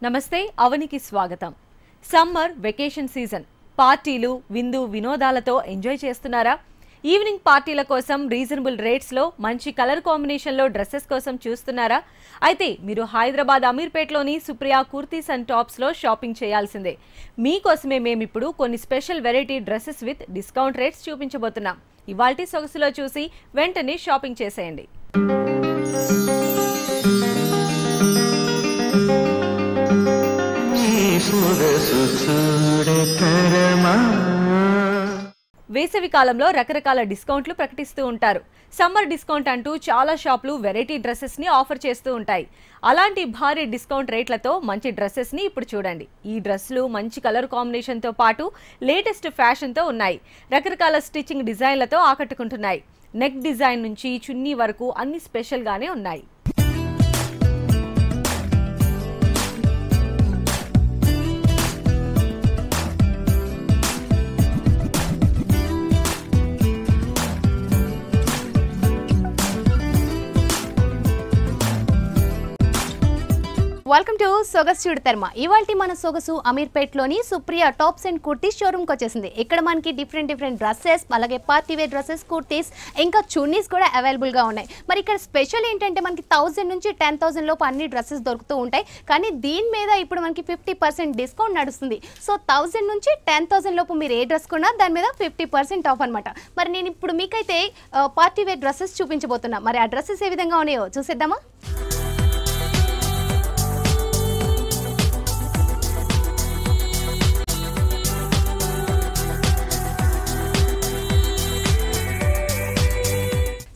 నమస్తే అవనికి స్వాగతం. Summer vacation season పార్టీలు విందు వినోదాలతో ఎంజాయ్ చేస్తున్నారా? ఈవినింగ్ పార్టీల కోసం రీజనబుల్ రేట్స్ లో మంచి కలర్ కాంబినేషన్ లో డ్రెస్సెస్ కోసం చూస్తున్నారా? అయితే మీరు హైదరాబాద్ అమీర్పేటలోని సుప్రియా కుర్తీస్ అండ్ టాప్స్ లో షాపింగ్ చేయాల్సిందే. మీకోసమే మేము ఇప్పుడు కొన్ని special variety dresses with discount rates చూపించబోతున్నాం. ఇవాల్టి సొగసులో చూసి వెంటనే షాపింగ్ చేసేయండి. వేసవి కాలంలో రకరకాల డిస్కౌంట్లు ప్రకటిస్తూ ఉంటారు. సమ్మర్ డిస్కౌంట్ అంటూ చాలా షాపులు వెరైటీ డ్రెస్సెస్ ని ఆఫర్ చేస్తూ ఉంటాయి. అలాంటి భారీ డిస్కౌంట్ రేట్లతో మంచి డ్రెస్సెస్ ని ఇప్పుడు చూడండి. ఈ డ్రెస్సులు మంచి కలర్ కాంబినేషన్ తో పాటు లేటెస్ట్ ఫ్యాషన్ తో ఉన్నాయి. రకరకాల స్టిచ్చింగ్ డిజైన్లతో ఆకట్టుకుంటున్నాయి. నెక్ డిజైన్ నుంచి చున్నీ వరకు అన్ని స్పెషల్ గానే ఉన్నాయి. వెల్కమ్ టు సొగస్ చూడతర్మ. ఇవాల్టి మన సొగసు అమీర్పేట్లోని సుప్రియా టాప్స్ అండ్ కుర్తీస్ షోరూమ్కి వచ్చేసింది. ఇక్కడ మనకి డిఫరెంట్ డ్రెస్సెస్, అలాగే పార్టీ వేర్ డ్రెస్సెస్, కుర్తీస్, ఇంకా చున్నీస్ కూడా అవైలబుల్గా ఉన్నాయి. మరి ఇక్కడ స్పెషల్ ఏంటంటే మనకి 1000 నుంచి 10,000 లోపు అన్ని డ్రెస్సెస్ దొరుకుతూ ఉంటాయి. కానీ దీని మీద ఇప్పుడు మనకి 50% డిస్కౌంట్ నడుస్తుంది. సో 1000 నుంచి 10,000 లోపు మీరు ఏ డ్రెస్ కొన్నా దాని మీద 50% ఆఫ్ అనమాట. మరి నేను ఇప్పుడు మీకైతే పార్టీ వేర్ డ్రెస్సెస్ చూపించబోతున్నా. మరి ఆ డ్రెస్సెస్ ఏ విధంగా ఉన్నాయో చూసేద్దామా?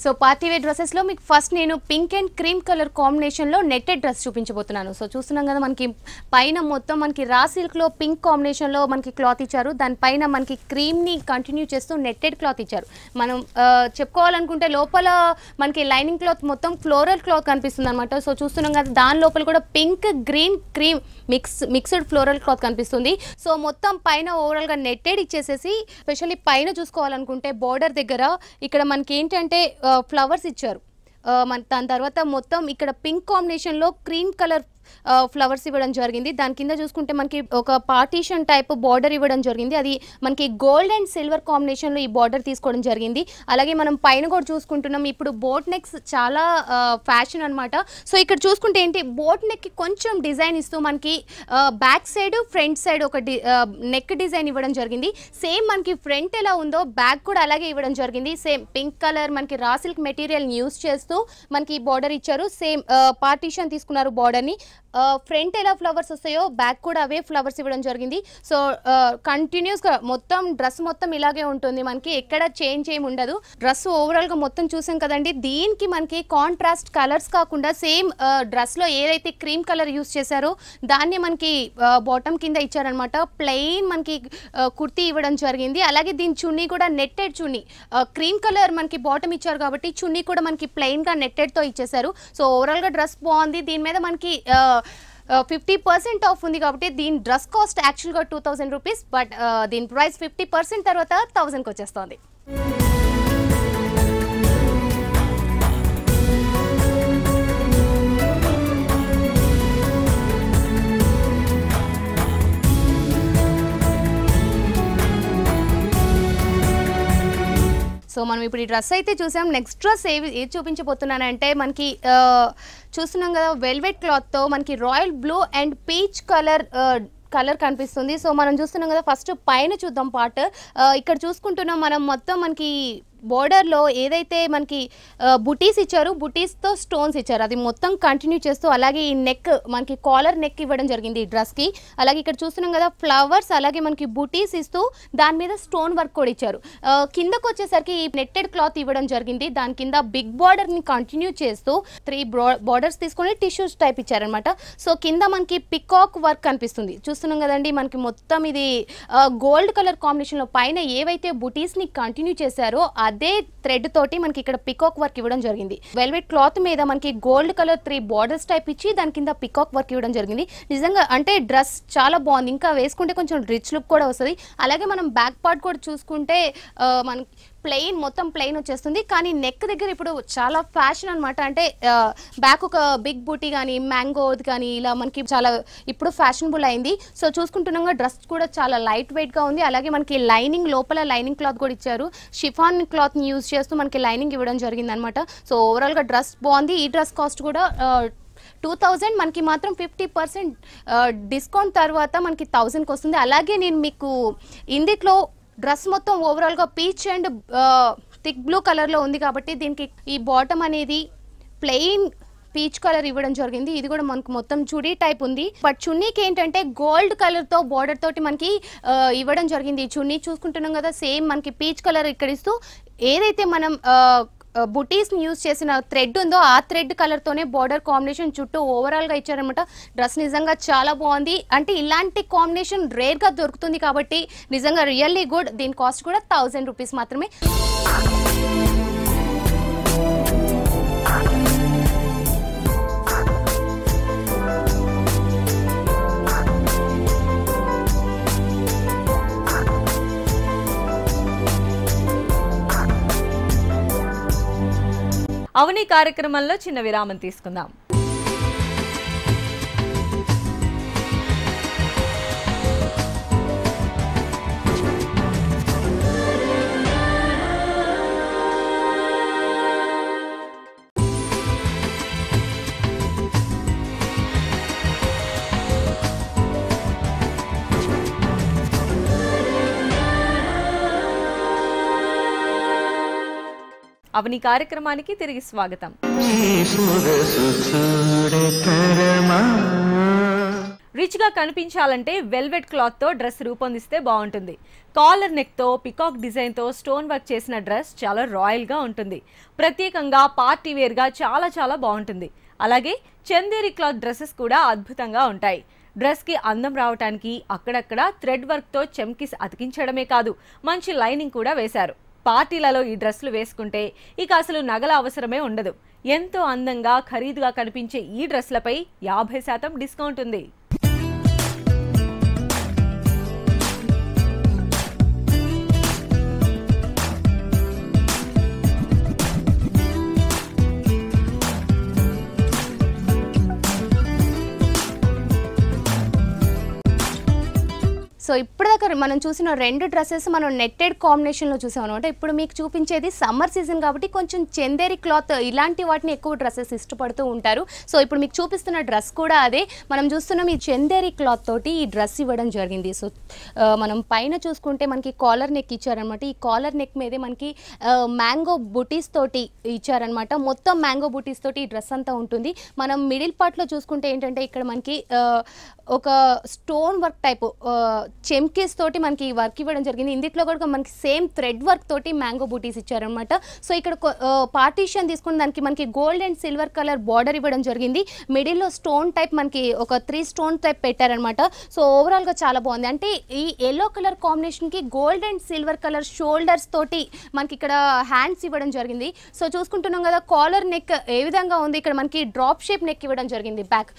సో పార్టీ వేర్ డ్రెస్సెస్లో మీకు ఫస్ట్ నేను పింక్ అండ్ క్రీమ్ కలర్ కాంబినేషన్లో నెట్టెడ్ డ్రెస్ చూపించబోతున్నాను. సో చూస్తున్నాం కదా, మనకి పైన మొత్తం మనకి రా సిల్క్లో పింక్ కాంబినేషన్లో మనకి క్లాత్ ఇచ్చారు. దానిపైన మనకి క్రీమ్ని కంటిన్యూ చేస్తూ నెట్టెడ్ క్లాత్ ఇచ్చారు. మనం చెప్పుకోవాలనుకుంటే లోపల మనకి లైనింగ్ క్లాత్ మొత్తం ఫ్లోరల్ క్లాత్ కనిపిస్తుంది అనమాట. సో చూస్తున్నాం కదా, దాని లోపల కూడా pink green cream mixed floral cloth కనిపిస్తుంది. సో మొత్తం పైన ఓవరాల్గా నెట్టెడ్ ఇచ్చేసేసి, స్పెషల్లీ పైన చూసుకోవాలనుకుంటే బోర్డర్ దగ్గర ఇక్కడ మనకి ఏంటంటే ఫ్లవర్స్ ఇచ్చారు. దాని తర్వాత మొత్తం ఇక్కడ పింక్ కాంబినేషన్లో క్రీమ్ కలర్ ఫ్లవర్స్ ఇవ్వడం జరిగింది. దాని కింద చూసుకుంటే మనకి ఒక పార్టీషన్ టైప్ బార్డర్ ఇవ్వడం జరిగింది. అది మనకి గోల్డ్ అండ్ సిల్వర్ కాంబినేషన్లో ఈ బార్డర్ తీసుకోవడం జరిగింది. అలాగే మనం పైన కూడా చూసుకుంటున్నాం, ఇప్పుడు బోట్ నెక్స్ చాలా ఫ్యాషన్ అనమాట. సో ఇక్కడ చూసుకుంటే ఏంటి, బోట్ నెక్కి కొంచెం డిజైన్ ఇస్తూ మనకి బ్యాక్ సైడ్ ఫ్రంట్ సైడ్ ఒక నెక్ డిజైన్ ఇవ్వడం జరిగింది. సేమ్ మనకి ఫ్రంట్ ఎలా ఉందో బ్యాక్ కూడా అలాగే ఇవ్వడం జరిగింది. సేమ్ పింక్ కలర్ మనకి రా సిల్క్ మెటీరియల్ యూస్ చేస్తూ మనకి బార్డర్ ఇచ్చారు. సేమ్ పార్టీషన్ తీసుకున్నారు బార్డర్ని. ఫ్రంట్ ఎలా ఫ్లవర్స్ వస్తాయో బ్యాక్ కూడా అవే ఫ్లవర్స్ ఇవ్వడం జరిగింది. సో కంటిన్యూస్గా మొత్తం డ్రెస్ మొత్తం ఇలాగే ఉంటుంది, మనకి ఎక్కడ చేంజ్ ఏమి ఉండదు. డ్రెస్ ఓవరాల్గా మొత్తం చూసాం కదండి. దీనికి మనకి కాంట్రాస్ట్ కలర్స్ కాకుండా సేమ్ డ్రెస్లో ఏదైతే క్రీమ్ కలర్ యూస్ చేశారో దాన్ని మనకి బాటమ్ కింద ఇచ్చారనమాట. ప్లెయిన్ మనకి కుర్తీ ఇవ్వడం జరిగింది. అలాగే దీని చున్నీ కూడా నెట్టెడ్ చున్నీ, క్రీమ్ కలర్ మనకి బాటమ్ ఇచ్చారు కాబట్టి చున్నీ కూడా మనకి ప్లెయిన్గా నెట్టెడ్తో ఇచ్చేసారు. సో ఓవరాల్గా డ్రెస్ బాగుంది. దీని మీద మనకి 50% ఆఫ్ ఉంది కాబట్టి దీని డ్రెస్ కాస్ట్ యాక్చువల్గా 2000 రూపీస్, బట్ దీని ప్రైస్ 50% తర్వాత 1000కి వచ్చేస్తుంది. సో మనం ఇప్పుడు ఈ డ్రెస్ అయితే చూసాం. నెక్స్ట్ డ్రెస్ ఏది చూపించబోతున్నానంటే మనకి చూస్తున్నాం కదా, వెల్వెట్ క్లాత్తో మనకి royal blue and peach colour కనిపిస్తుంది. సో మనం చూస్తున్నాం కదా, ఫస్ట్ పైన చూద్దాం పార్ట్. ఇక్కడ చూసుకుంటున్నాం మనం మొత్తం మనకి బోర్డర్లో ఏదైతే మనకి బుటీస్ ఇచ్చారు, బుటీస్తో స్టోన్స్ ఇచ్చారు, అది మొత్తం కంటిన్యూ చేస్తూ, అలాగే ఈ నెక్ మనకి కాలర్ నెక్ ఇవ్వడం జరిగింది ఈ డ్రెస్కి. అలాగే ఇక్కడ చూస్తున్నాం కదా ఫ్లవర్స్, అలాగే మనకి బుటీస్ ఇస్తూ దాని మీద స్టోన్ వర్క్ కూడా ఇచ్చారు. కిందకు వచ్చేసరికి ఈ నెట్టెడ్ క్లాత్ ఇవ్వడం జరిగింది. దాని కింద బిగ్ బార్డర్ని కంటిన్యూ చేస్తూ 3 బార్డర్స్ తీసుకొని టిష్యూస్ టైప్ ఇచ్చారనమాట. సో కింద మనకి పికాక్ వర్క్ కనిపిస్తుంది. చూస్తున్నాం కదండి, మనకి మొత్తం ఇది గోల్డ్ కలర్ కాంబినేషన్లో పైన ఏవైతే బుటీస్ని కంటిన్యూ చేశారో అదే థ్రెడ్ తోటి మనకి ఇక్కడ పికాక్ వర్క్ ఇవ్వడం జరిగింది. వెల్వెట్ క్లాత్ మీద మనకి గోల్డ్ కలర్ 3 బార్డర్స్ టైప్ ఇచ్చి దాని కింద పికాక్ వర్క్ ఇవ్వడం జరిగింది. నిజంగా అంటే డ్రెస్ చాలా బాగుంది. ఇంకా వేసుకుంటే కొంచెం రిచ్ లుక్ కూడా వస్తుంది. అలాగే మనం బ్యాక్ పార్ట్ కూడా చూసుకుంటే మనకి ప్లెయిన్ మొత్తం ప్లెయిన్ వచ్చేస్తుంది. కానీ నెక్ దగ్గర ఇప్పుడు చాలా ఫ్యాషన్ అనమాట. అంటే బ్యాక్ ఒక బిగ్ బూటీ కానీ మ్యాంగోది కానీ ఇలా మనకి చాలా ఇప్పుడు ఫ్యాషనబుల్ అయింది. సో చూసుకుంటున్నాగా డ్రెస్ కూడా చాలా లైట్ వెయిట్ గా ఉంది. అలాగే మనకి లైనింగ్ లోపల లైనింగ్ క్లాత్ కూడా ఇచ్చారు. షిఫాన్ క్లాత్ ని యూజ్ చేస్తూ మనకి లైనింగ్ ఇవ్వడం జరిగింది అనమాట. సో ఓవరాల్ గా డ్రెస్ బాగుంది. ఈ డ్రెస్ కాస్ట్ కూడా 2000, మనకి మాత్రం 50% డిస్కౌంట్ తర్వాత మనకి 1000కి వస్తుంది. అలాగే నేను మీకు ఇందులో డ్రెస్ మొత్తం ఓవరాల్గా పీచ్ అండ్ థిక్ బ్లూ కలర్లో ఉంది కాబట్టి దీనికి ఈ బాటమ్ అనేది ప్లెయిన్ పీచ్ కలర్ ఇవ్వడం జరిగింది. ఇది కూడా మనకు మొత్తం చుడీ టైప్ ఉంది. బట్ చున్నీకి ఏంటంటే గోల్డ్ కలర్తో బార్డర్ తోటి మనకి ఇవ్వడం జరిగింది. ఈ చున్నీ చూసుకుంటున్నాం కదా, సేమ్ మనకి పీచ్ కలర్ ఇక్కడ ఇస్తూ ఏదైతే మనం బుటీస్ ని యూజ్ చేసిన థ్రెడ్ ఉందో ఆ థ్రెడ్ కలర్ తోనే బార్డర్ కాంబినేషన్ చుట్టూ ఓవరాల్ గా ఇచ్చారనమాట. డ్రెస్ నిజంగా చాలా బాగుంది. అంటే ఇలాంటి కాంబినేషన్ రేర్ గా దొరుకుతుంది కాబట్టి నిజంగా రియల్లీ గుడ్. దీని కాస్ట్ కూడా 1000 రూపీస్ మాత్రమే. అవని కార్యక్రమంలో చిన్న విరామం తీసుకుందాం. అవని కార్యక్రమానికి తిరిగి స్వాగతం. రిచ్ గా కనిపించాలంటే వెల్వెట్ క్లాత్ తో డ్రెస్ రూపొందిస్తే బాగుంటుంది. కాలర్ నెక్ తో పికాక్ డిజైన్ తో స్టోన్ వర్క్ చేసిన డ్రెస్ చాలా రాయల్ గా ఉంటుంది. ప్రత్యేకంగా పార్టీ వేర్ గా చాలా బాగుంటుంది. అలాగే చందేరి క్లాత్ డ్రెస్సెస్ కూడా అద్భుతంగా ఉంటాయి. డ్రెస్ కి అందం రావడానికి అక్కడక్కడ థ్రెడ్ వర్క్ తో చెమ్కిస్ అతికించడమే కాదు, మంచి లైనింగ్ కూడా వేశారు. పార్టీలలో ఈ డ్రెస్సులు వేసుకుంటే ఇక అసలు నగల అవసరమే ఉండదు. ఎంతో అందంగా ఖరీదుగా కనిపించే ఈ డ్రెస్లపై 50% డిస్కౌంట్ ఉంది. సో ఇప్పటిదాకా మనం చూసిన 2 డ్రెస్సెస్ మనం నెట్టెడ్ కాంబినేషన్లో చూసాం అనమాట. ఇప్పుడు మీకు చూపించేది సమ్మర్ సీజన్ కాబట్టి కొంచెం చందేరి క్లాత్ ఇలాంటి వాటిని ఎక్కువ డ్రెస్సెస్ ఇష్టపడుతూ ఉంటారు. సో ఇప్పుడు మీకు చూపిస్తున్న డ్రెస్ కూడా అదే. మనం చూస్తున్నాం ఈ చందేరి క్లాత్ తోటి ఈ డ్రెస్ ఇవ్వడం జరిగింది. సో మనం పైన చూసుకుంటే మనకి కాలర్ నెక్ ఇచ్చారనమాట. ఈ కాలర్ నెక్ మీదే మనకి మ్యాంగో బుటీస్ తోటి ఇచ్చారనమాట. మొత్తం మ్యాంగో బుటీస్ తోటి ఈ డ్రెస్ అంతా ఉంటుంది. మనం మిడిల్ పార్ట్లో చూసుకుంటే ఏంటంటే ఇక్కడ మనకి ఒక స్టోన్ వర్క్ టైపు చెమ్కీస్ తోటి మనకి వర్క్ ఇవ్వడం జరిగింది. ఇందులో కూడా మనకి సేమ్ థ్రెడ్ వర్క్ తోటి మ్యాంగో బూటీస్ ఇచ్చారనమాట. సో ఇక్కడ పార్టీషన్ తీసుకున్న దానికి మనకి gold and silver colour border ఇవ్వడం జరిగింది. మిడిల్లో స్టోన్ టైప్ మనకి ఒక 3 స్టోన్ టైప్ పెట్టారనమాట. సో ఓవరాల్గా చాలా బాగుంది. అంటే ఈ ఎల్లో కలర్ కాంబినేషన్కి gold and silver colour shoulders తోటి మనకి ఇక్కడ హ్యాండ్స్ ఇవ్వడం జరిగింది. సో చూసుకుంటున్నాం కదా, కాలర్ నెక్ ఏ విధంగా ఉంది. ఇక్కడ మనకి డ్రాప్ షేప్ నెక్ ఇవ్వడం జరిగింది. బ్యాక్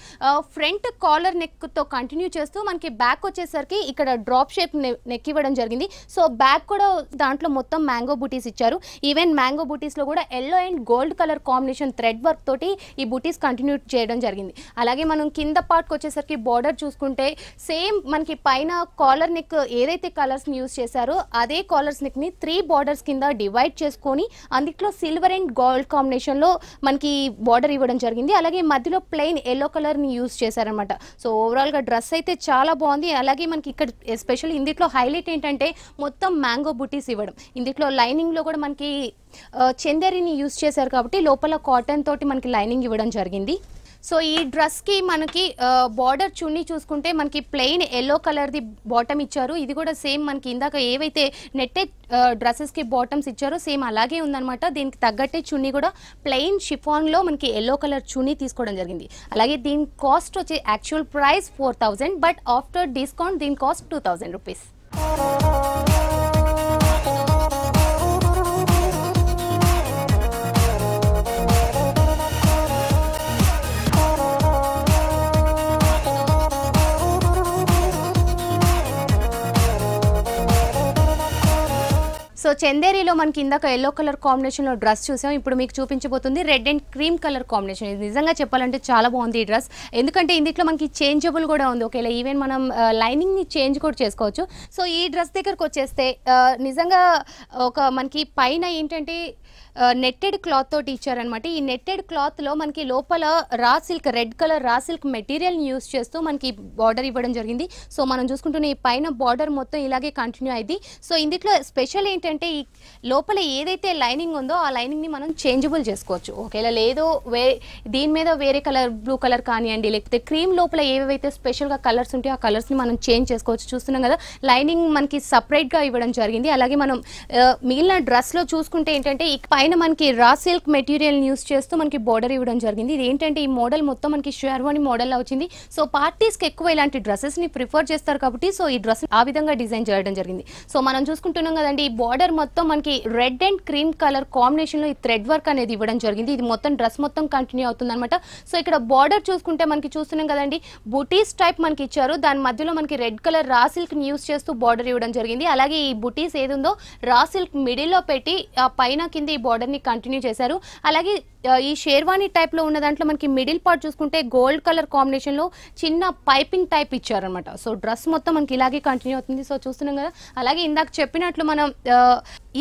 ఫ్రంట్ కాలర్ నెక్తో కంటిన్యూ చేస్తూ మనకి బ్యాక్ వచ్చేసరికి ఇక్కడ డ్రాప్ షేప్ నెక్ ఇవ్వడం జరిగింది. సో బ్యాక్ కూడా దాంట్లో మొత్తం మ్యాంగో బూటీస్ ఇచ్చారు. ఈవెన్ మ్యాంగో బూటీస్లో కూడా yellow and gold colour combination thread work తోటి ఈ బూటీస్ కంటిన్యూ చేయడం జరిగింది. అలాగే మనం కింద పార్ట్కి వచ్చేసరికి బార్డర్ చూసుకుంటే సేమ్ మనకి పైన కాలర్ నెక్ ఏదైతే కలర్స్ని యూజ్ చేశారో అదే కాలర్స్ నెక్ని 3 బార్డర్స్ కింద డివైడ్ చేసుకొని అందులో సిల్వర్ అండ్ గోల్డ్ కాంబినేషన్లో మనకి బార్డర్ ఇవ్వడం జరిగింది. అలాగే మధ్యలో ప్లెయిన్ ఎల్లో కలర్ని యూజ్ చేశారనమాట. సో ఓవరాల్గా డ్రెస్ అయితే చాలా బాగుంది. అలాగే మనకి ఇక్కడ ఎస్పెషల్లీ ఇందులో హైలైట్ ఏంటంటే మొత్తం మ్యాంగో బుటీస్ ఇవ్వడం. ఇందులో లైనింగ్లో కూడా మనకి చందేరిని యూజ్ చేశారు కాబట్టి లోపల కాటన్ తోటి మనకి లైనింగ్ ఇవ్వడం జరిగింది. సో ఈ డ్రెస్కి మనకి బార్డర్ చున్నీ చూసుకుంటే మనకి ప్లెయిన్ ఎల్లో కలర్ది బాటమ్ ఇచ్చారు. ఇది కూడా సేమ్ మనకి ఇందాక ఏవైతే నెట్టెడ్ డ్రెస్సెస్కి బాటమ్స్ ఇచ్చారో సేమ్ అలాగే ఉందన్నమాట. దీనికి తగ్గట్టే చున్నీ కూడా ప్లెయిన్ షిఫాన్లో మనకి ఎల్లో కలర్ చున్నీ తీసుకోవడం జరిగింది. అలాగే దీని కాస్ట్ వచ్చే actual price 4000, but after discount దీని కాస్ట్ 2000 రూపీస్. సో చందేరిలో మనకి ఇందాక ఎల్లో కలర్ కాంబినేషన్లో డ్రెస్ చూసాం. ఇప్పుడు మీకు చూపించబోతుంది red and cream colour combination. ఇది నిజంగా చెప్పాలంటే చాలా బాగుంది ఈ డ్రెస్. ఎందుకంటే ఇందులో మనకి చేంజబుల్ కూడా ఉంది. ఒకవేళ ఈవెన్ మనం లైనింగ్ని చేంజ్ కూడా చేసుకోవచ్చు. సో ఈ డ్రెస్ దగ్గరకు వచ్చేస్తే నిజంగా మనకి పైన ఏంటంటే నెట్టెడ్ క్లాత్ తోటి ఇచ్చారనమాట. ఈ నెట్టెడ్ క్లాత్లో మనకి లోపల raw silk, red colour raw silk మెటీరియల్ని యూస్ చేస్తూ మనకి బార్డర్ ఇవ్వడం జరిగింది. సో మనం చూసుకుంటున్న ఈ పైన బార్డర్ మొత్తం ఇలాగే కంటిన్యూ అయింది. సో ఇందులో స్పెషల్ ఏంటంటే ఈ లోపల ఏదైతే లైనింగ్ ఉందో ఆ లైనింగ్ని మనం చేంజబుల్ చేసుకోవచ్చు. ఒకవేళ లేదో దీని మీద వేరే కలర్, బ్లూ కలర్ కానివ్వండి, లేకపోతే క్రీమ్ లోపల ఏవైతే స్పెషల్గా కలర్స్ ఉంటాయో ఆ కలర్స్ని మనం చేంజ్ చేసుకోవచ్చు. చూస్తున్నాం కదా, లైనింగ్ మనకి సపరేట్గా ఇవ్వడం జరిగింది. అలాగే మనం మిగిలిన డ్రెస్లో చూసుకుంటే ఏంటంటే ఈ పైన మనకి రా సిల్క్ మెటీరియల్ యూస్ చేస్తూ మనకి బోర్డర్ ఇవ్వడం జరిగింది. ఇది ఏంటంటే ఈ మోడల్ మొత్తం మనకి షెర్వానీ మోడల్ వచ్చింది. సో పార్టీస్కి ఎక్కువ ఇలాంటి డ్రెస్సెస్ ని ప్రిఫర్ చేస్తారు కాబట్టి సో ఈ డ్రెస్ ఆ విధంగా డిజైన్ చేయడం జరిగింది. సో మనం చూసుకుంటున్నాం కదండి, ఈ బోర్డర్ మొత్తం మనకి red and cream colour combination లో ఈ థ్రెడ్ వర్క్ అనేది ఇవ్వడం జరిగింది. ఇది మొత్తం డ్రెస్ మొత్తం కంటిన్యూ అవుతుంది అనమాట. సో ఇక్కడ బార్డర్ చూసుకుంటే మనకి చూస్తున్నాం కదండి, బుటీస్ టైప్ మనకి ఇచ్చారు. దాని మధ్యలో మనకి red colour raw silk use చేస్తూ బార్డర్ ఇవ్వడం జరిగింది. అలాగే ఈ బుటీస్ ఏది ఉందో రా సిల్క్ మిడిల్ లో పెట్టి ఆ పైన కింద ఈ బార్డర్ ని కంటిన్యూ చేశారు. అలాగే ఈ షేర్వానీ టైప్ లో ఉన్న దాంట్లో మనకి మిడిల్ పార్ట్ చూసుకుంటే గోల్డ్ కలర్ కాంబినేషన్ లో చిన్న పైపింగ్ టైప్ ఇచ్చారనమాట. సో డ్రెస్ మొత్తం మనకి ఇలాగే కంటిన్యూ అవుతుంది. సో చూస్తున్నాం కదా, అలాగే ఇందాక చెప్పినట్లు మనం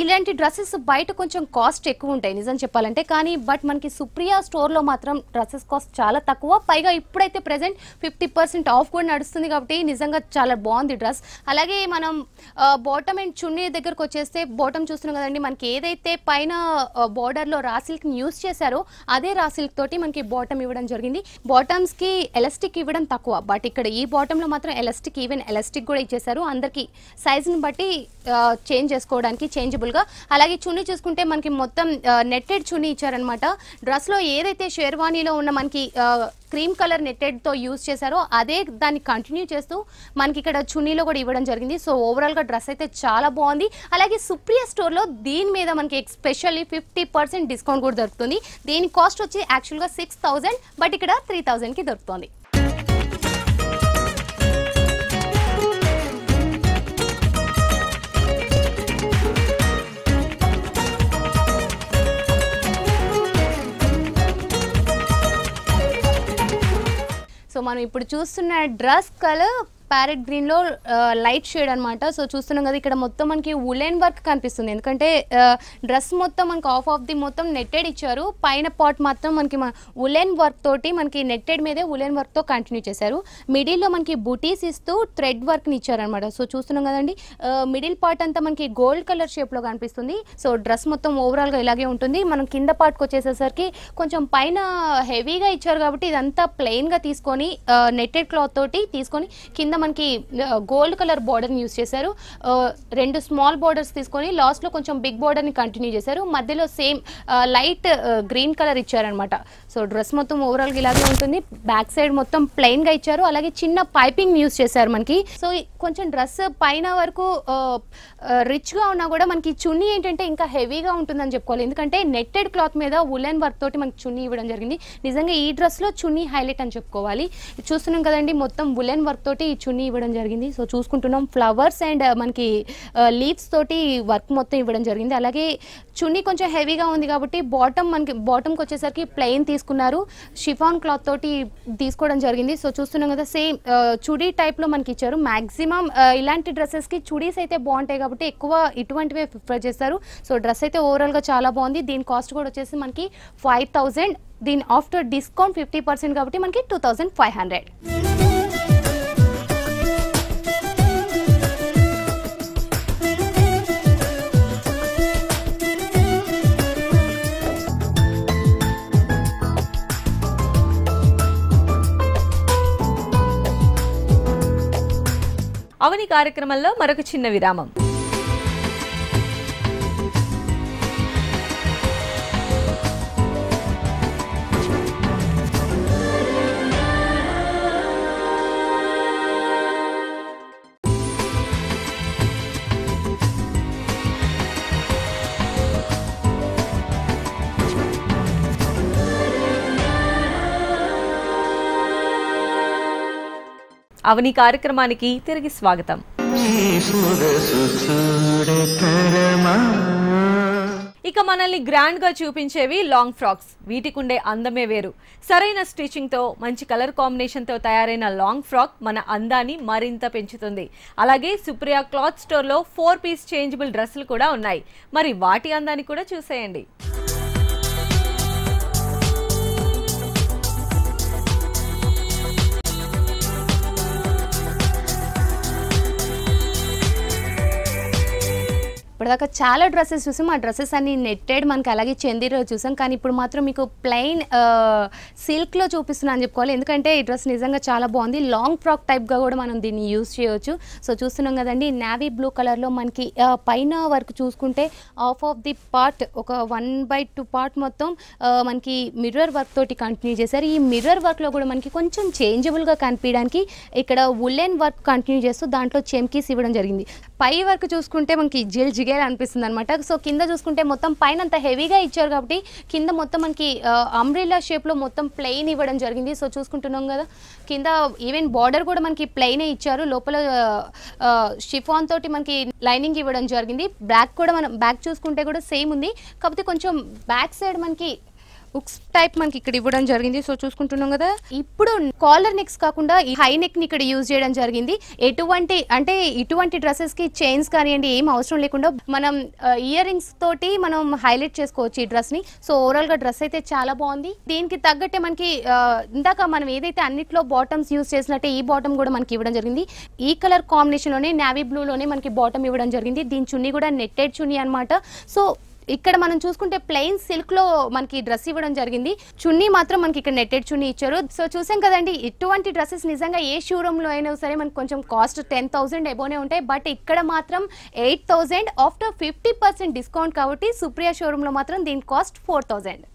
ఇలాంటి డ్రెస్సెస్ బయట కొంచెం కాస్ట్ ఎక్కువ ఉంటాయి నిజం చెప్పాలంటే, కానీ బట్ మనకి సుప్రియా స్టోర్ లో మాత్రం డ్రెస్సెస్ కాస్ట్ చాలా తక్కువ. పైగా ఇప్పుడైతే ప్రెసెంట్ 50% ఆఫ్ కూడా నడుస్తుంది కాబట్టి నిజంగా చాలా బాగుంది డ్రెస్. అలాగే మనం బాటమ్ అండ్ చున్నీ దగ్గరకు వచ్చేస్తే బాటమ్ చూస్తున్నాం కదండి, మనకి ఏదైతే పైన బార్డర్ లో రా సిల్క్ ని యూస్ చేశారో అదే రా సిల్క్ తోటి మనకి బాటమ్ ఇవ్వడం జరిగింది. బాటమ్స్ కి ఎలాస్టిక్ ఇవ్వడం తక్కువ, బట్ ఇక్కడ ఈ బాటమ్ లో మాత్రం ఎలాస్టిక్, ఈవెన్ ఎలాస్టిక్ కూడా ఇచ్చేసారు. అందరికి సైజ్ ని బట్టి చేంజ్ చేసుకోవడానికి చేంజబుల్ గా. అలాగే చున్నీ చూసుకుంటే మనకి మొత్తం నెట్టెడ్ చున్నీ ఇచ్చారనమాట. డ్రెస్ లో ఏదైతే షేర్వానీలో ఉన్న మనకి క్రీమ్ కలర్ నెట్టెడ్ తో యూజ్ చేశారో అదే దాన్ని కంటిన్యూ చేస్తూ మనకి ఇక్కడ చున్నీలో కూడా ఇవ్వడం జరిగింది. సో ఓవరాల్ గా డ్రెస్ అయితే చాలా బాగుంది. అలాగే సుప్రియా స్టోర్ లో దీని మీద మనకి ఎస్పెషల్లీ 50% డిస్కౌంట్ కూడా దొరుకుతుంది. దీని కాస్ట్ వచ్చి యాక్చువల్ గా 6000, బట్ ఇక్కడ 3000 కి దొరుకుతుంది. సో మనం ఇప్పుడు చూస్తున్న డ్రెస్ కలర్ ప్యారెట్ గ్రీన్లో లైట్ షేడ్ అనమాట. సో చూస్తున్నాం కదా, ఇక్కడ మొత్తం మనకి వులెన్ వర్క్ కనిపిస్తుంది. ఎందుకంటే డ్రెస్ మొత్తం మనకి ఆఫ్ ది మొత్తం నెట్టెడ్ ఇచ్చారు. పైన పార్ట్ మాత్రం మనకి వులెన్ వర్క్ తోటి మనకి నెట్టెడ్ మీదే వులెన్ వర్క్తో కంటిన్యూ చేశారు. మిడిల్లో మనకి బుటీస్ ఇస్తూ థ్రెడ్ వర్క్ని ఇచ్చారనమాట. సో చూస్తున్నాం కదండి, మిడిల్ పార్ట్ అంతా మనకి గోల్డ్ కలర్ షేప్లో కనిపిస్తుంది. సో డ్రెస్ మొత్తం ఓవరాల్గా ఇలాగే ఉంటుంది. మనం కింద పార్ట్కి వచ్చేసేసరికి కొంచెం పైన హెవీగా ఇచ్చారు కాబట్టి ఇదంతా ప్లెయిన్గా తీసుకొని నెట్టెడ్ క్లాత్ తోటి తీసుకొని కింద మనకి గోల్డ్ కలర్ బార్డర్ ని యూస్ చేశారు. 2 స్మాల్ బార్డర్స్ తీసుకొని లాస్ట్ లో కొంచెం బిగ్ బార్డర్ ని కంటిన్యూ చేశారు. మధ్యలో సేమ్ లైట్ గ్రీన్ కలర్ ఇచ్చారనమాట. సో డ్రెస్ మొత్తం ఓవరాల్ గా ఇలాగే ఉంటుంది. బ్యాక్ సైడ్ మొత్తం ప్లెయిన్ గా ఇచ్చారు. అలాగే చిన్న పైపింగ్ యూస్ చేశారు మనకి. సో కొంచెం డ్రెస్ పైన వరకు రిచ్ గా ఉన్నా కూడా మనకి చున్నీ ఏంటంటే ఇంకా హెవీగా ఉంటుందని చెప్పుకోవాలి. ఎందుకంటే నెట్టెడ్ క్లాత్ మీద వులెన్ వర్క్ తోటి మనకి చున్నీ ఇవ్వడం జరిగింది. నిజంగా ఈ డ్రెస్ లో చున్నీ హైలైట్ అని చెప్పుకోవాలి. చూస్తున్నాం కదండి, మొత్తం వులెన్ వర్క్ తోటి చున్నీ ఇవ్వడం జరిగింది. సో చూసుకుంటున్నాం ఫ్లవర్స్ అండ్ మనకి లీవ్స్ తోటి వర్క్ మొత్తం ఇవ్వడం జరిగింది. అలాగే చున్నీ కొంచెం హెవీగా ఉంది కాబట్టి మనకి బాటమ్కి వచ్చేసరికి ప్లెయిన్ తీసుకున్నారు. షిఫాన్ క్లాత్ తోటి తీసుకోవడం జరిగింది. సో చూస్తున్నాం కదా, సేమ్ చుడీ టైప్ లో మనకి ఇచ్చారు. మాక్సిమం ఇలాంటి డ్రెస్సెస్ కి చుడీస్ అయితే బాగుంటాయి కాబట్టి ఎక్కువ ఇటువంటివే ప్రిఫర్ చేస్తారు. సో డ్రెస్ అయితే ఓవరాల్ గా చాలా బాగుంది. దీని కాస్ట్ కూడా వచ్చేసి మనకి 5000. దీని ఆఫ్టర్ డిస్కౌంట్ 50% కాబట్టి మనకి 2500. అవని కార్యక్రమంలో మరొక చిన్న విరామం. అవని కార్యక్రమానికి తిరిగి స్వాగతం. ఇక మనల్ని గ్రాండ్ గా చూపించేవి లాంగ్ ఫ్రాక్స్. వీటికుండే అందమే వేరు. సరైన స్టిచింగ్ తో మంచి కలర్ కాంబినేషన్ తో తయారైన లాంగ్ ఫ్రాక్ మన అందాన్ని మరింత పెంచుతుంది. అలాగే సుప్రియా క్లాత్ స్టోర్ లో 4 పీస్ చేంజబుల్ డ్రెస్సులు కూడా ఉన్నాయి. మరి వాటి అందాన్ని కూడా చూసేయండి. ఇప్పటిదాకా చాలా డ్రెస్సెస్ చూసాం. ఆ డ్రెస్సెస్ అన్ని నెట్టెడ్, మనకి అలాగే చందీలో చూసాం. కానీ ఇప్పుడు మాత్రం మీకు ప్లెయిన్ సిల్క్లో చూపిస్తున్నాను అని చెప్పుకోవాలి. ఎందుకంటే ఈ డ్రెస్ నిజంగా చాలా బాగుంది. లాంగ్ ఫ్రాక్ టైప్గా కూడా మనం దీన్ని యూజ్ చేయవచ్చు. సో చూస్తున్నాం కదండి, నావీ బ్లూ కలర్లో మనకి పైన వరకు చూసుకుంటే ఆఫ్ ది పార్ట్ ఒక 1/2 పార్ట్ మొత్తం మనకి మిర్రర్ వర్క్ తోటి కంటిన్యూ చేశారు. ఈ మిర్రర్ వర్క్లో కూడా మనకి కొంచెం చేంజబుల్గా కనిపించడానికి ఇక్కడ వులెన్ వర్క్ కంటిన్యూ చేస్తూ దాంట్లో చెమ్కీస్ ఇవ్వడం జరిగింది. పై వరకు చూసుకుంటే మనకి జిల్ అనిపిస్తుంది అనమాట. సో కింద చూసుకుంటే మొత్తం పైన అంత హెవీగా ఇచ్చారు కాబట్టి కింద మొత్తం మనకి అంబ్రెల్లా షేప్ లో మొత్తం ప్లెయిన్ ఇవ్వడం జరిగింది. సో చూసుకుంటున్నాం కదా, కింద ఈవెన్ బార్డర్ కూడా మనకి ప్లెయిన్ ఇచ్చారు. లోపల షిఫాన్ తోటి మనకి లైనింగ్ ఇవ్వడం జరిగింది. బ్యాక్ కూడా మనం బ్యాక్ చూసుకుంటే కూడా సేమ్ ఉంది. కాకపోతే కొంచెం బ్యాక్ సైడ్ మనకి ఉక్స్ టైప్ మనకి ఇక్కడ ఇవ్వడం జరిగింది. సో చూసుకుంటున్నాం కదా, ఇప్పుడు కాలర్ నెక్స్ కాకుండా ఈ హై నెక్ ని ఇక్కడ యూజ్ చేయడం జరిగింది. ఇటువంటి డ్రెస్సెస్ కి చైన్స్ కానివ్వండి ఏం అవసరం లేకుండా మనం ఇయర్ రింగ్స్ తోటి మనం హైలైట్ చేసుకోవచ్చు ఈ డ్రెస్ ని. సో ఓవరాల్ గా డ్రెస్ అయితే చాలా బాగుంది. దీనికి తగ్గట్టే మనకి ఇందాక మనం ఏదైతే అన్నిట్లో బాటమ్స్ యూజ్ చేసినట్టే ఈ బాటమ్ కూడా మనకి ఇవ్వడం జరిగింది. ఈ కలర్ కాంబినేషన్ లోనే నావీ బ్లూ లోనే మనకి బాటమ్ ఇవ్వడం జరిగింది. దీని చున్నీ కూడా నెట్టెడ్ చున్నీ అనమాట. సో ఇక్కడ మనం చూసుకుంటే ప్లెయిన్ సిల్క్ లో మనకి డ్రెస్ ఇవ్వడం జరిగింది. చున్నీ మాత్రం మనకి ఇక్కడ నెట్టెడ్ చున్నీ ఇచ్చారు. సో చూసాం కదండి, ఇటువంటి డ్రెస్సెస్ నిజంగా ఏ షోరూమ్ లో అయినా సరే మనకి కొంచెం కాస్ట్ 10,000 ఎబోనే ఉంటాయి. బట్ ఇక్కడ మాత్రం 8,000 ఆఫ్టర్ 50% డిస్కౌంట్ కాబట్టి సుప్రియా షోరూమ్ లో మాత్రం దీని కాస్ట్ 4,000.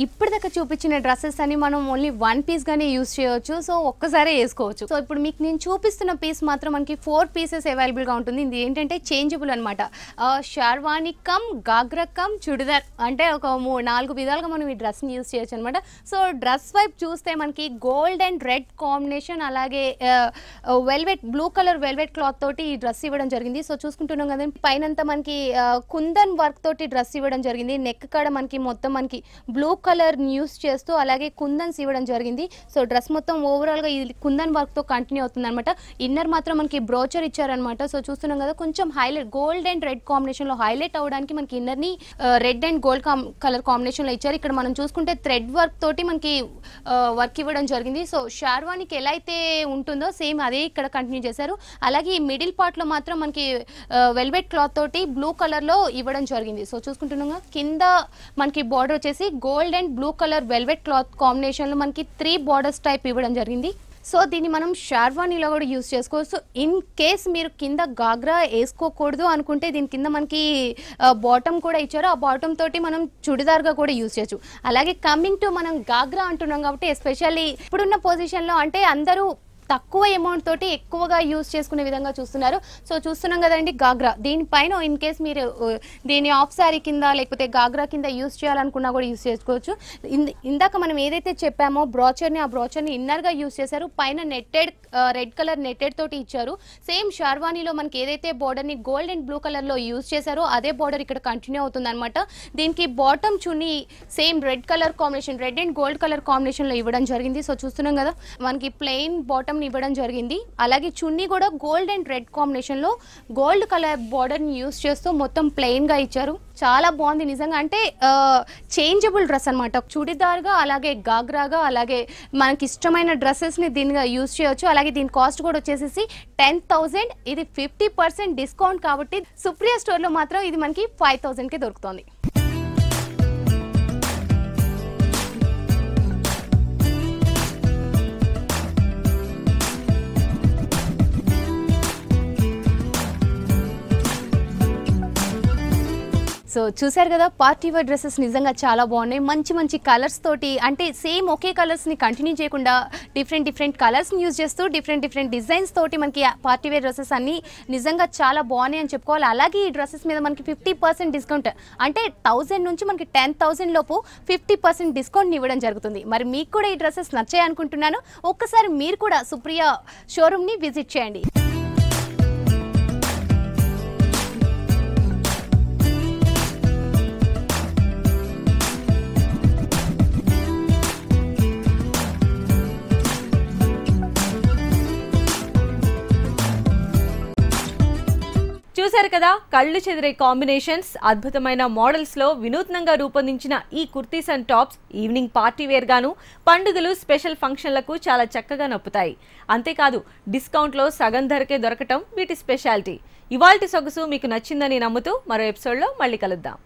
ఇప్పటిదాకా చూపించిన డ్రెస్సెస్ అని మనం ఓన్లీ 1 పీస్ గానే యూజ్ చేయవచ్చు. సో ఒక్కసారి వేసుకోవచ్చు. సో ఇప్పుడు మీకు నేను చూపిస్తున్న పీస్ మాత్రం మనకి 4 పీసెస్ అవైలబుల్ గా ఉంటుంది. ఇది ఏంటంటే చేంజబుల్ అనమాట. షర్వాణి కమ్ గాగ్రా కమ్ చుడిదార్ అంటే ఒక 4 విధాలుగా మనం ఈ డ్రెస్ ని యూజ్ చేయొచ్చు అనమాట. సో డ్రెస్ వైపు చూస్తే మనకి గోల్డ్ అండ్ రెడ్ కాంబినేషన్, అలాగే velvet blue colour velvet cloth తోటి ఈ డ్రెస్ ఇవ్వడం జరిగింది. సో చూసుకుంటున్నాం కదా, పైనంతా మనకి కుందన్ వర్క్ తోటి డ్రెస్ ఇవ్వడం జరిగింది. నెక్ కాడ మనకి మొత్తం మనకి బ్లూ కలర్ యూస్ చేస్తూ అలాగే కుందన్స్ ఇవ్వడం జరిగింది. సో డ్రెస్ మొత్తం ఓవరాల్ గా ఈ కుందన్ వర్క్ తో కంటిన్యూ అవుతుంది అనమాట. ఇన్నర్ మాత్రం మనకి బ్రోచర్ ఇచ్చారనమాట. సో చూస్తున్నాం కదా, కొంచెం highlight gold and red combination లో హైలైట్ అవడానికి మనకి ఇన్నర్ ని red and gold colour combination లో ఇచ్చారు. ఇక్కడ మనం చూసుకుంటే థ్రెడ్ వర్క్ తోటి మనకి వర్క్ ఇవ్వడం జరిగింది. సో షార్వానికి ఎలా అయితే ఉంటుందో సేమ్ అదే ఇక్కడ కంటిన్యూ చేశారు. అలాగే ఈ మిడిల్ పార్ట్ లో మాత్రం మనకి వెల్వెట్ క్లాత్ తోటి బ్లూ కలర్ లో ఇవ్వడం జరిగింది. సో చూసుకుంటున్నాం కింద మనకి బార్డర్ వచ్చేసి gold and blue colour velvet cloth combination లో మనకి 3 బార్డర్స్ టైప్ ఇవ్వడం జరిగింది. సో దీన్ని మనం షార్వానీలో కూడా యూజ్ చేసుకోవచ్చు. ఇన్ కేస్ మీరు కింద గాగ్రా వేసుకోకూడదు అనుకుంటే దీని కింద మనకి బాటమ్ కూడా ఇచ్చారు. ఆ బాటమ్ తోటి మనం చుడిదార్గా కూడా యూజ్ చేయొచ్చు. అలాగే కమింగ్ టు మనం గాగ్రా అంటున్నాం కాబట్టి ఎస్పెషల్లీ ఇప్పుడున్న పొజిషన్లో అంటే అందరూ తక్కువ అమౌంట్ తోటి ఎక్కువగా యూజ్ చేసుకునే విధంగా చూస్తున్నారు. సో చూస్తున్నాం కదండి గాగ్రా, దీనిపైన ఇన్ కేస్ మీరు దీని ఆఫ్ సారీ కింద లేకపోతే గాగ్రా కింద యూజ్ చేయాలనుకున్నా కూడా యూజ్ చేసుకోవచ్చు. ఇందాక మనం ఏదైతే చెప్పామో బ్రోచర్ని, ఆ బ్రోచర్ని ఇన్నర్గా యూజ్ చేశారు. పైన నెట్టెడ్ రెడ్ కలర్ నెట్టెడ్ తోటి ఇచ్చారు. సేమ్ షార్వానీలో మనకి ఏదైతే బార్డర్ని గోల్డ్ అండ్ బ్లూ కలర్లో యూజ్ చేశారో అదే బార్డర్ ఇక్కడ కంటిన్యూ అవుతుంది అనమాట. దీనికి bottom chunni same red colour combination, red and gold colour కాంబినేషన్లో ఇవ్వడం జరిగింది. సో చూస్తున్నాం కదా, మనకి ప్లెయిన్ బాటమ్ ఇవ్వడం జరిగింది. అలాగే చున్నీ కూడా గోల్డ్ అండ్ రెడ్ కాంబినేషన్ లో గోల్డ్ కలర్ బార్డర్ ని యూజ్ చేస్తూ మొత్తం ప్లెయిన్ గా ఇచ్చారు. చాలా బాగుంది నిజంగా. అంటే చేంజబుల్ డ్రెస్ అనమాట. చుడిదార్గా అలాగే గాగ్రాగా అలాగే మనకి ఇష్టమైన డ్రెస్సెస్ ని దీనిగా యూజ్ చేయొచ్చు. అలాగే దీని కాస్ట్ కూడా వచ్చేసి 10,000. ఇది 50% డిస్కౌంట్ కాబట్టి సుప్రియా స్టోర్ లో మాత్రం ఇది మనకి 5,000 కి దొరుకుతుంది. సో చూసారు కదా, పార్టీ వేర్ డ్రెస్సెస్ నిజంగా చాలా బాగున్నాయి. మంచి మంచి కలర్స్ తోటి, అంటే సేమ్ ఒకే కలర్స్ని కంటిన్యూ చేయకుండా డిఫరెంట్ కలర్స్ని యూజ్ చేస్తూ డిఫరెంట్ డిజైన్స్ తోటి మనకి పార్టీ వేర్ డ్రెస్సెస్ అన్నీ నిజంగా చాలా బాగున్నాయి అని చెప్పుకోవాలి. అలాగే ఈ డ్రెస్సెస్ మీద మనకి 50% డిస్కౌంట్, అంటే 1000 నుంచి మనకి 10,000 లోపు 50% డిస్కౌంట్ని ఇవ్వడం జరుగుతుంది. మరి మీకు కూడా ఈ డ్రెస్సెస్ నచ్చాయి అనుకుంటున్నాను. ఒక్కసారి మీరు కూడా సుప్రియ షోరూమ్ని విజిట్ చేయండి. చూశారు కదా, కళ్ళు చెదిరే కాంబినేషన్స్, అద్భుతమైన మోడల్స్ లో వినూత్నంగా రూపొందించిన ఈ kurtis and tops evening party wear గాను, పండుగలు స్పెషల్ ఫంక్షన్లకు చాలా చక్కగా నప్పుతాయి. అంతేకాదు డిస్కౌంట్ లో సగం ధరకే దొరకటం వీటి స్పెషాలిటీ. ఇవాల్టి సొగసు మీకు నచ్చిందని నమ్ముతూ మరో ఎపిసోడ్లో మళ్ళీ కలుద్దాం.